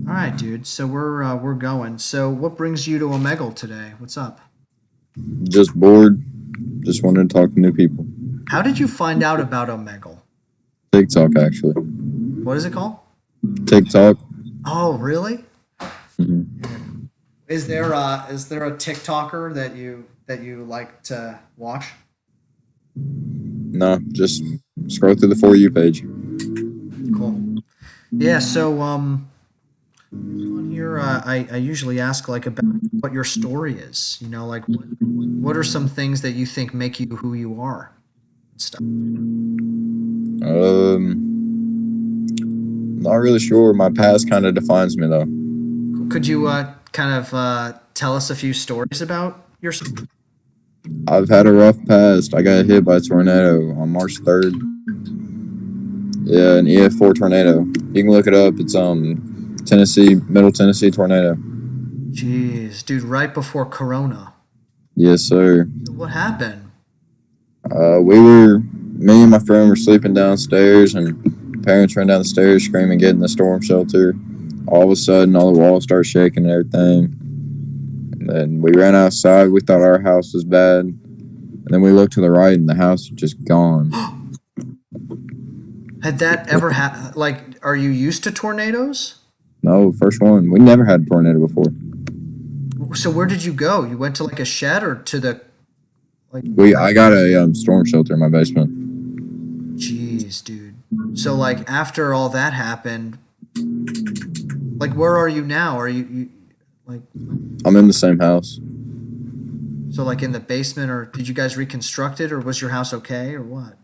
All right, dude. So we're going. So what brings you to Omegle today? What's up? Just bored. Just wanted to talk to new people. How did you find out about Omegle? TikTok, actually. What is it called? TikTok. Oh, really? hmm Yeah. Is there a TikToker that you like to watch? No, just scroll through the For You page. Cool. Yeah. So on here, I usually ask like about what your story is. Like what are some things that you think make you who you are and stuff. Not really sure. My past kind of defines me, though. Could you kind of tell us a few stories about yourself? I've had a rough past. I got hit by a tornado on March 3rd. Yeah, an EF4 tornado. You can look it up. It's Tennessee, Middle Tennessee tornado. Jeez, dude, right before Corona. Yes, sir. So what happened? Me and my friend were sleeping downstairs, and parents ran down the stairs screaming, "Get in the storm shelter!" All of a sudden, all the walls started shaking and everything. And then we ran outside. We thought our house was bad. And then we looked to the right, and the house was just gone. Had that ever happened? Like, are you used to tornadoes? No, first one. We never had a tornado before. So where did you go? You went to like a shed or to the like? I got a storm shelter in my basement. Jeez, dude. So like after all that happened, like where are you now? Are you like I'm in the same house. so like in the basement, or did you guys reconstruct it, or was your house okay, or what?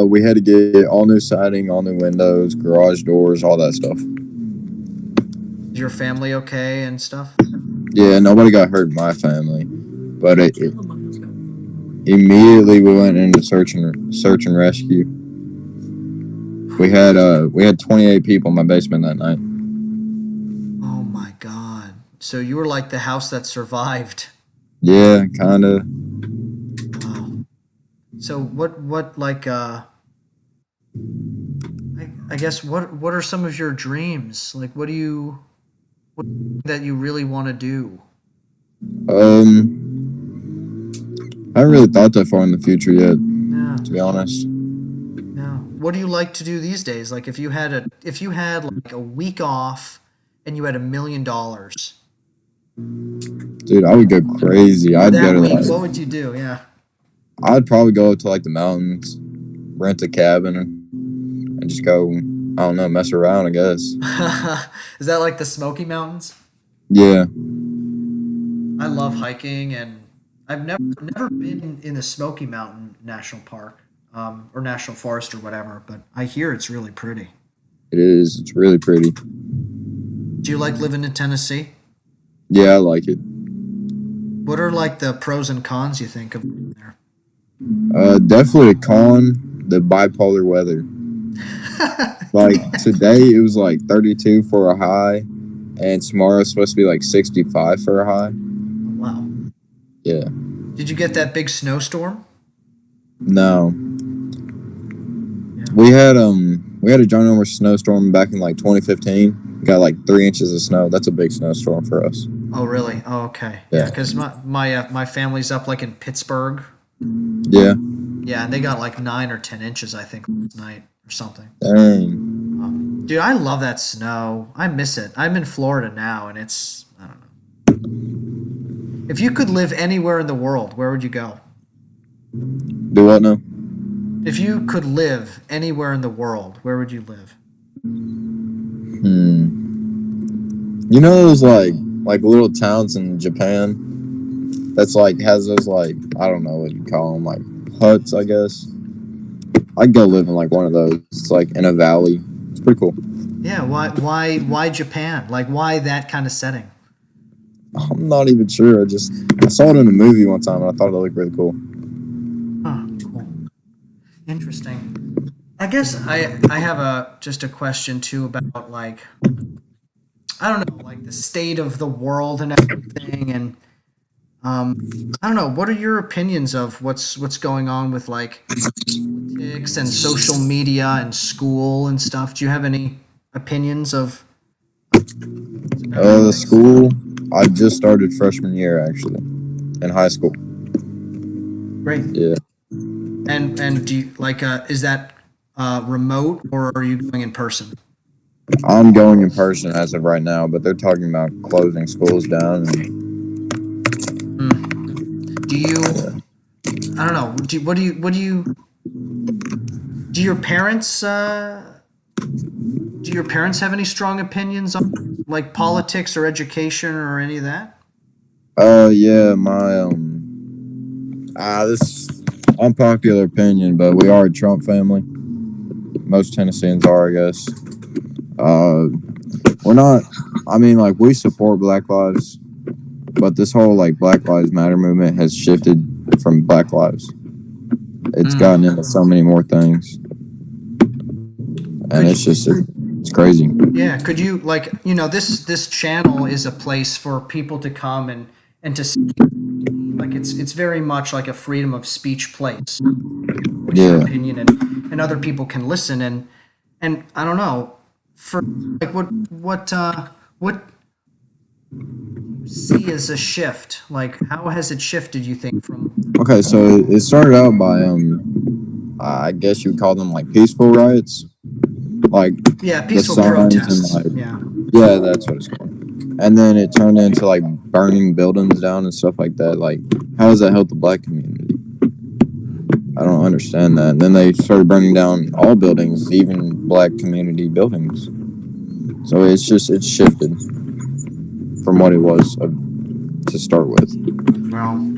We had to get all new siding, all new windows, garage doors, all that stuff. Is your family okay and stuff? Yeah, nobody got hurt in my family, but immediately we went into search and rescue. We had 28 people in my basement that night. Oh my God. So you were like the house that survived. Yeah, kind of. Wow. So what like I guess what are some of your dreams? Like what that you really want to do? Um, I haven't really thought that far in the future yet, Yeah. to be honest. Yeah. What do you like to do these days? Like if you had like a week off and you had $1 million Dude, I would go crazy. for that week, what would you do? Yeah. I'd probably go to like the mountains, rent a cabin, and just go. I don't know, mess around. I guess. Is that like the Smoky Mountains? Yeah. I love hiking, and I've never been in the Smoky Mountain National Park, or National Forest or whatever, but I hear it's really pretty. It is. It's really pretty. Do you like living in Tennessee? Yeah, I like it. What are like the pros and cons you think of living there? Definitely a con. The bipolar weather. Like today, it was like 32 for a high, and tomorrow's supposed to be like 65 for a high. Oh, wow. Yeah. Did you get that big snowstorm? No, Yeah. we had a ginormous snowstorm back in like 2015. We got like 3 inches of snow. That's a big snowstorm for us. Oh, really? Oh, okay. Yeah, Yeah. because my family's up like in Pittsburgh. Yeah. Yeah, and they got like 9 or 10 inches, I think, last night or something. Dang. Dude, I love that snow. I miss it. I'm in Florida now, and it's I don't know. If you could live anywhere in the world, where would you go? Do what now? If you could live anywhere in the world, where would you live? Hmm. You know those like little towns in Japan that's like has those like I don't know what you call them like huts I guess. I'd go live in like one of those. It's like in a valley. It's pretty cool. Yeah, why Japan? Like why that kind of setting? I'm not even sure. I saw it in a movie one time and I thought it looked really cool. Huh, cool. Interesting. I guess I have a just a question too about like I don't know, like the state of the world and everything and I don't know, what are your opinions of what's going on with like politics and social media and school and stuff? Do you have any opinions of It's about how The things. school, I just started freshman year actually in high school. Great. Yeah. And do you like is that remote or are you going in person? I'm going in person as of right now, but they're talking about closing schools down. And, Hmm. Do you? yeah. I don't know. What do you? Do your parents? Do your parents have any strong opinions on like politics or education or any of that? Yeah, my this unpopular opinion, but we are a Trump family. Most Tennesseans are, I guess. Uh, we're not. I mean, like we support Black Lives, but this whole like Black Lives Matter movement has shifted from Black Lives. It's gotten Mm. into so many more things, and Could you? it's crazy. Yeah. Could you like this channel is a place for people to come and to speak. Like it's very much like a freedom of speech place. Voice your Yeah. opinion and other people can listen and I don't know for like what do you see as a shift? Like how has it shifted? You think from Okay, so it started out by I guess you would call them like peaceful riots, like yeah the peaceful signs and protests? like Yeah. yeah, that's what it's called. And then it turned into like burning buildings down and stuff like that. Like, how does that help the black community? I don't understand that. And then they started burning down all buildings, even black community buildings. So it's shifted from what it was to start with. Well,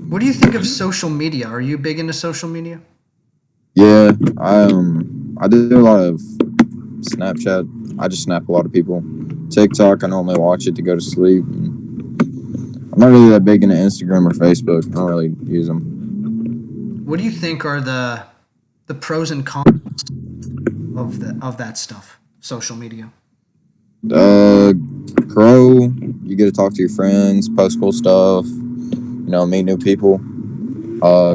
what do you think of social media? Are you big into social media? Yeah, I do a lot of Snapchat. I just snap a lot of people. TikTok, I normally watch it to go to sleep. I'm not really that big into Instagram or Facebook. I don't really use them. What do you think are the pros and cons of that stuff? Social media. Uh, Grow. You get to talk to your friends, post cool stuff. Meet new people.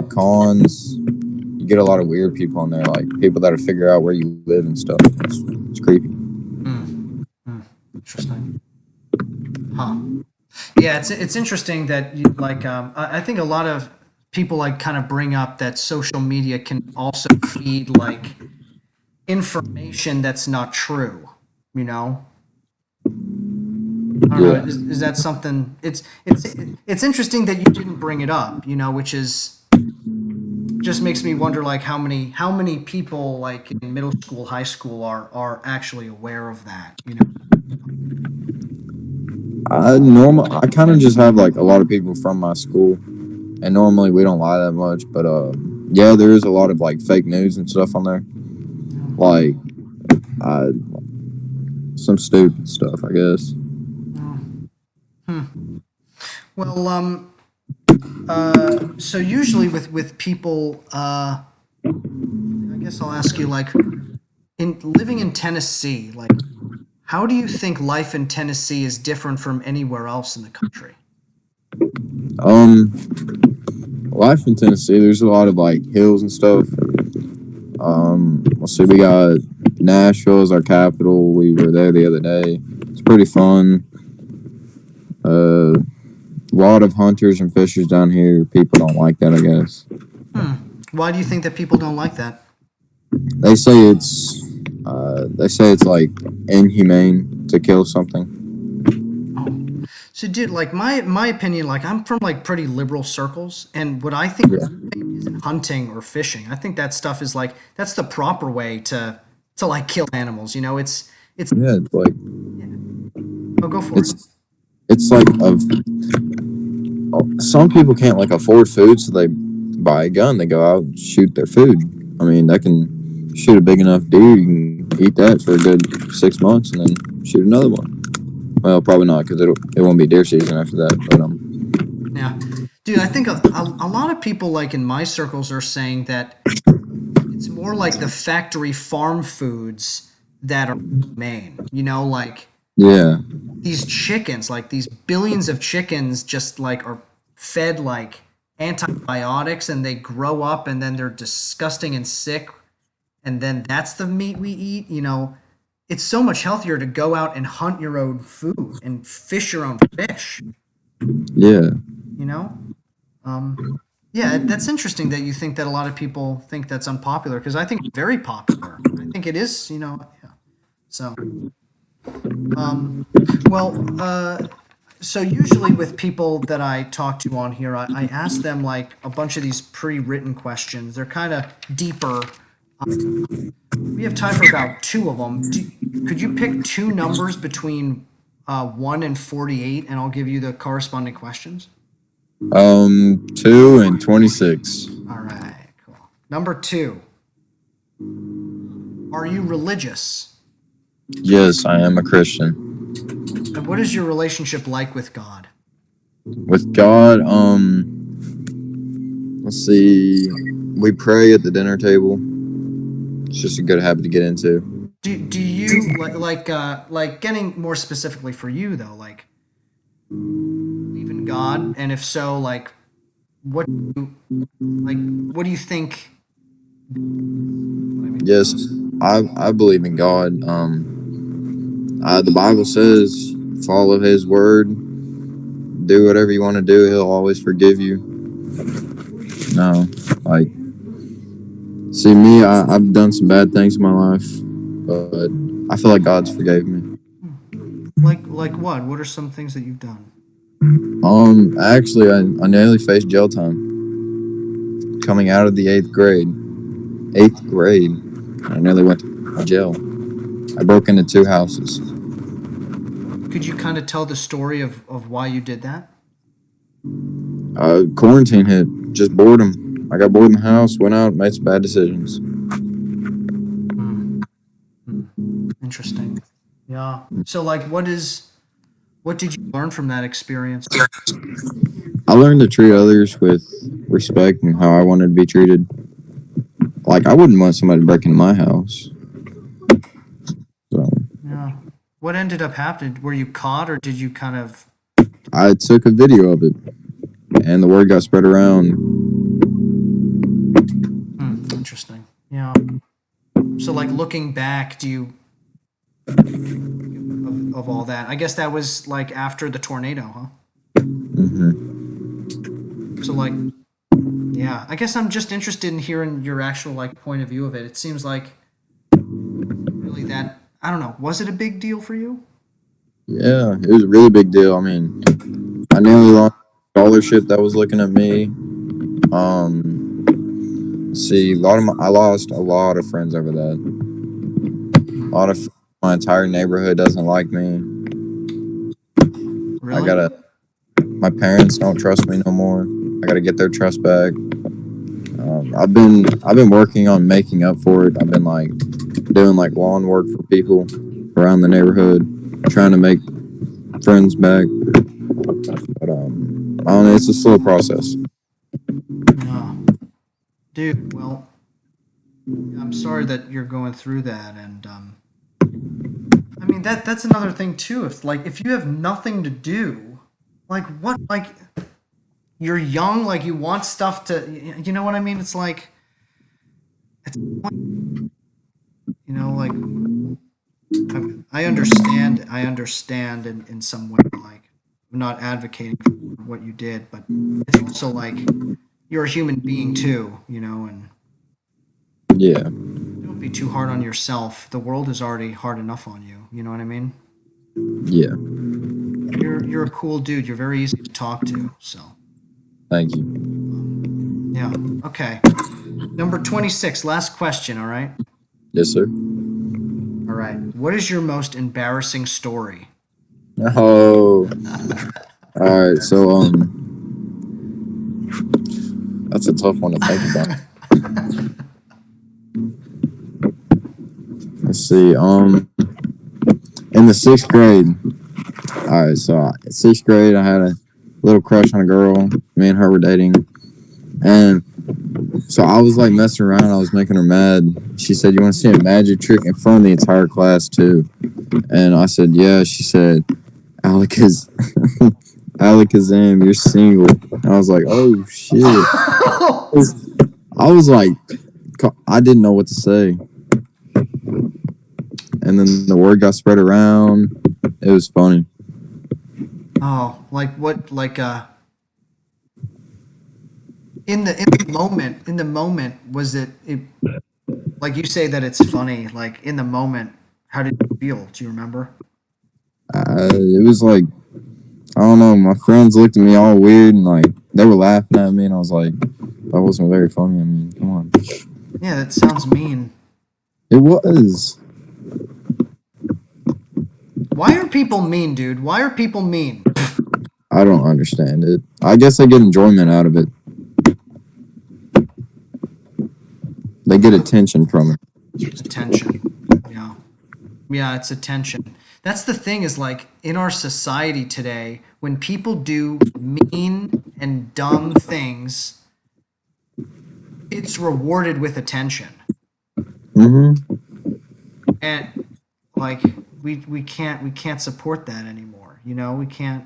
Cons. You get a lot of weird people on there, like people that figure out where you live and stuff. It's creepy. Hmm. Hmm. Interesting. Huh. Yeah, it's interesting that you like I think a lot of people like kind of bring up that social media can also feed like information that's not true, you know? I don't know. Yeah. Is that something it's interesting that you didn't bring it up, which is just makes me wonder like how many people like in middle school, high school are actually aware of that. I kind of just have like a lot of people from my school, and normally we don't lie that much, but yeah, there is a lot of like fake news and stuff on there, like uh, some stupid stuff, I guess. Oh. Hmm. Well, so usually with people, I guess I'll ask you like in living in Tennessee, like how do you think life in Tennessee is different from anywhere else in the country? Um, Life in Tennessee, there's a lot of like hills and stuff. Let's see, we got Nashville as our capital. We were there the other day. It's pretty fun. A lot of hunters and fishers down here. People don't like that, I guess. Hmm. Why do you think that people don't like that? They say it's like inhumane to kill something. Oh, so dude, like my opinion, like I'm from like pretty liberal circles, and what I think Yeah, isn't hunting or fishing. I think that stuff is like that's the proper way to like kill animals. It's yeah. It's like yeah. Oh, go for it. it's it's like some people can't like afford food, so they buy a gun. They go out and shoot their food. I mean, that can shoot a big enough deer. You can eat that for a good 6 months, and then shoot another one. Well, probably not because it won't be deer season after that. But Yeah, dude, I think a lot of people like in my circles are saying that it's more like the factory farm foods that are humane. Like yeah, these chickens, like these billions of chickens, just like are fed like antibiotics, and they grow up, and then they're disgusting and sick, and then that's the meat we eat. it's so much healthier to go out and hunt your own food and fish your own fish, Yeah. you know? Um, yeah, that's interesting that you think that a lot of people think that's unpopular because I think it's very popular. I think it is, yeah. So, um, well, so usually with people that I talk to on here, I ask them like a bunch of these pre-written questions. They're kind of deeper. We have time for about two of them. Could you pick two numbers between 1 and 48, and I'll give you the corresponding questions? 2 and 26. All right, cool. Number 2, are you religious? Yes, I am a Christian. And what is your relationship like with God? With God, let's see. We pray at the dinner table. It's just a good habit to get into. Do you like getting more specifically for you though, like believe in God? And if so, like what do you think? What I mean? Yes, I believe in God. The Bible says follow His word. Do whatever you want to do. He'll always forgive you. No, like, see me. I've done some bad things in my life, but I feel like God's forgave me. Like what? What are some things that you've done? Actually, I nearly faced jail time coming out of the eighth grade. Eighth grade, I nearly went to jail. I broke into 2 houses. Could you kind of tell the story of why you did that? Quarantine hit, just boredom. I got bored in the house, went out, made some bad decisions. Hmm. Interesting. Yeah. So like what did you learn from that experience? I learned to treat others with respect and how I wanted to be treated. Like, I wouldn't want somebody to break into my house. So Yeah. What ended up happening? Were you caught or did you kind of I took a video of it, and the word got spread around. interesting. Yeah. So like looking back, do you of all that? I guess that was like after the tornado, huh? So like yeah, I guess I'm just interested in hearing your actual like point of view of it. It seems like really that I don't know, was it a big deal for you? Yeah, it was a really big deal. I mean, I nearly lost a scholarship that was looking at me. See, I lost a lot of friends over that. A lot of my entire neighborhood doesn't like me. I Really? gotta. My parents don't trust me no more. I gotta get their trust back. I've been working on making up for it. I've been like doing like lawn work for people around the neighborhood, trying to make friends back. But I don't know. It's a slow process. No. Dude, well, I'm sorry that you're going through that and I mean that's another thing too. If you have nothing to do, like what like you're young, like you want stuff to you know what I mean? It's like it's like I understand in some way like I'm not advocating for what you did, but it's also like you're a human being too, and Yeah, don't be too hard on yourself. The world is already hard enough on you. You know what I mean? yeah. You're a cool dude. You're very easy to talk to. So Thank you. yeah. Okay. Number 26. Last question. All right. Yes, sir. All right. What is your most embarrassing story? Oh, all right. So that's a tough one to think about. Let's see. In the sixth grade. All right. So sixth grade, I had a little crush on a girl. Me and her were dating, and so I was like messing around. I was making her mad. She said, "You want to see a magic trick in front of the entire class too?" And I said, "Yeah." She said, "Alakaz, Alakazam, you're single." And I was like, "Oh shit!" I was like, I didn't know what to say, and then the word got spread around. It was funny. Oh, like what? Like in the moment, was it like you say that it's funny? Like in the moment, how did you feel? Do you remember? It was like, I don't know. My friends looked at me all weird and like they were laughing at me, and I was like, that wasn't very funny. I mean, come on. Yeah, that sounds mean. It was. Why are people mean, dude? Why are people mean? I don't understand it. I guess they get enjoyment out of it. They get attention from it. Attention. Yeah. Yeah, it's attention. That's the thing is like in our society today, when people do mean and dumb things, it's rewarded with attention. Mm-hmm. And like we can't support that anymore. You know, we can't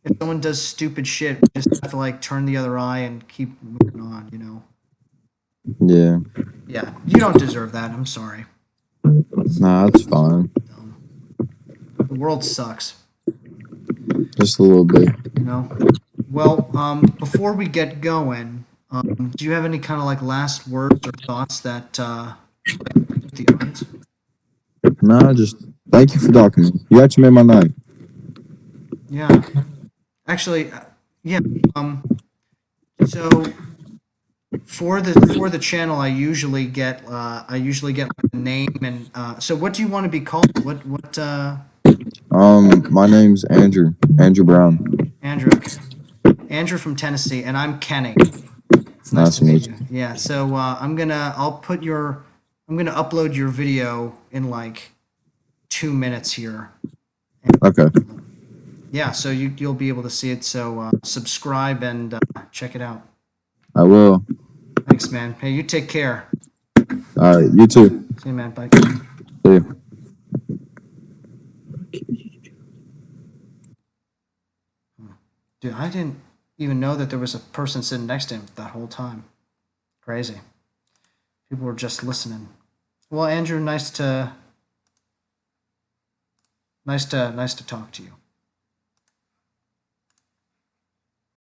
if someone does stupid shit, we just have to like turn the other eye and keep moving on, you know. Yeah. Yeah, you don't deserve that. I'm sorry. Nah, that's fine. Dumb. The world sucks, Just a little bit. you know. Well, before we get going, do you have any kind of like last words or thoughts that you'd like to leave with the audience? Nah, just thank you for talking to me. You actually made my night. Yeah, actually, yeah. So for the channel, I usually get like a name and so what do you want to be called? What My name's Andrew. Andrew Brown. Andrew? Okay, Andrew from Tennessee, and I'm Kenny. It's nice Nice to to meet meet you. Yeah. So I'm gonna upload your video in like 2 minutes here. And, you. Okay. yeah. So you'll be able to see it. So subscribe and check it out. I will. Thanks, man. Hey, you take care. All right. You too. See you, man. Bye. See you. Dude, I didn't even know that there was a person sitting next to him that whole time. Crazy. People were just listening. Well, Andrew, nice to talk to you.